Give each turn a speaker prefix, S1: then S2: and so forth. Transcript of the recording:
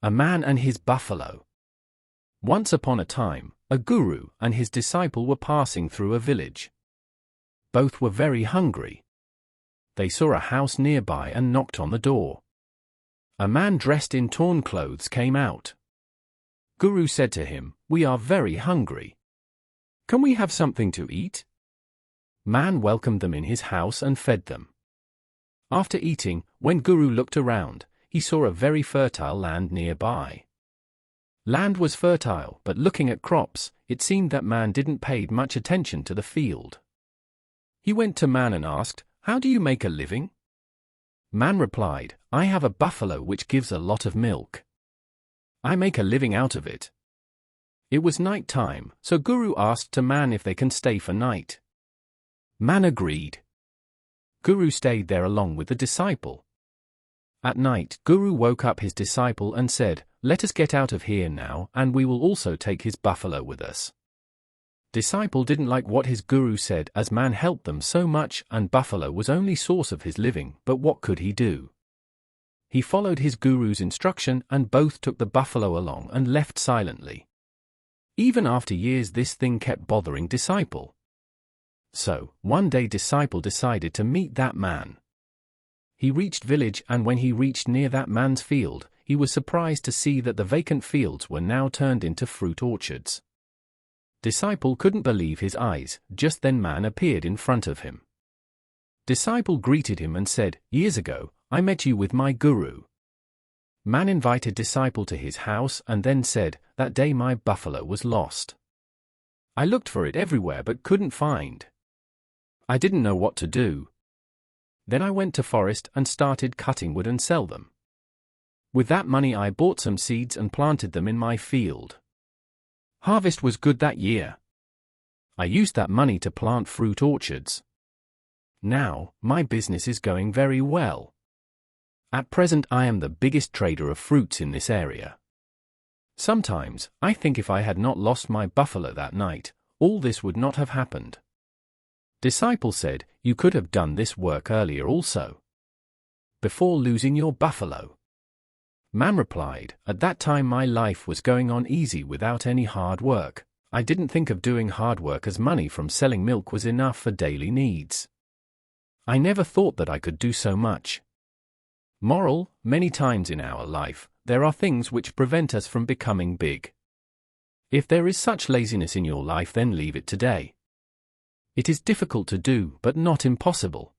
S1: A man and his buffalo. Once upon a time, a guru and his disciple were passing through a village. Both were very hungry. They saw a house nearby and knocked on the door. A man dressed in torn clothes came out. Guru said to him, "We are very hungry. Can we have something to eat?" Man welcomed them in his house and fed them. After eating, when Guru looked around, he saw a very fertile land nearby. Land was fertile, but looking at crops, it seemed that man didn't pay much attention to the field. He went to man and asked, "How do you make a living?" Man replied, "I have a buffalo which gives a lot of milk. I make a living out of it." It was night time, so Guru asked to man if they can stay for night. Man agreed. Guru stayed there along with the disciple. At night, Guru woke up his disciple and said, "Let us get out of here now, and we will also take his buffalo with us." Disciple didn't like what his guru said, as man helped them so much and buffalo was only source of his living, but what could he do? He followed his guru's instruction and both took the buffalo along and left silently. Even after years this thing kept bothering disciple. So, one day disciple decided to meet that man. He reached village, and when he reached near that man's field, he was surprised to see that the vacant fields were now turned into fruit orchards. Disciple couldn't believe his eyes. Just then man appeared in front of him. Disciple greeted him and said, "Years ago, I met you with my guru." Man invited disciple to his house and then said, "That day my buffalo was lost. I looked for it everywhere but couldn't find. I didn't know what to do. Then I went to forest and started cutting wood and sell them. With that money I bought some seeds and planted them in my field. Harvest was good that year. I used that money to plant fruit orchards. Now, my business is going very well. At present I am the biggest trader of fruits in this area. Sometimes, I think if I had not lost my buffalo that night, all this would not have happened." Disciple said, "You could have done this work earlier also, before losing your buffalo." Man replied, "At that time my life was going on easy without any hard work. I didn't think of doing hard work, as money from selling milk was enough for daily needs. I never thought that I could do so much." Moral: many times in our life, there are things which prevent us from becoming big. If there is such laziness in your life, then leave it today. It is difficult to do, but not impossible.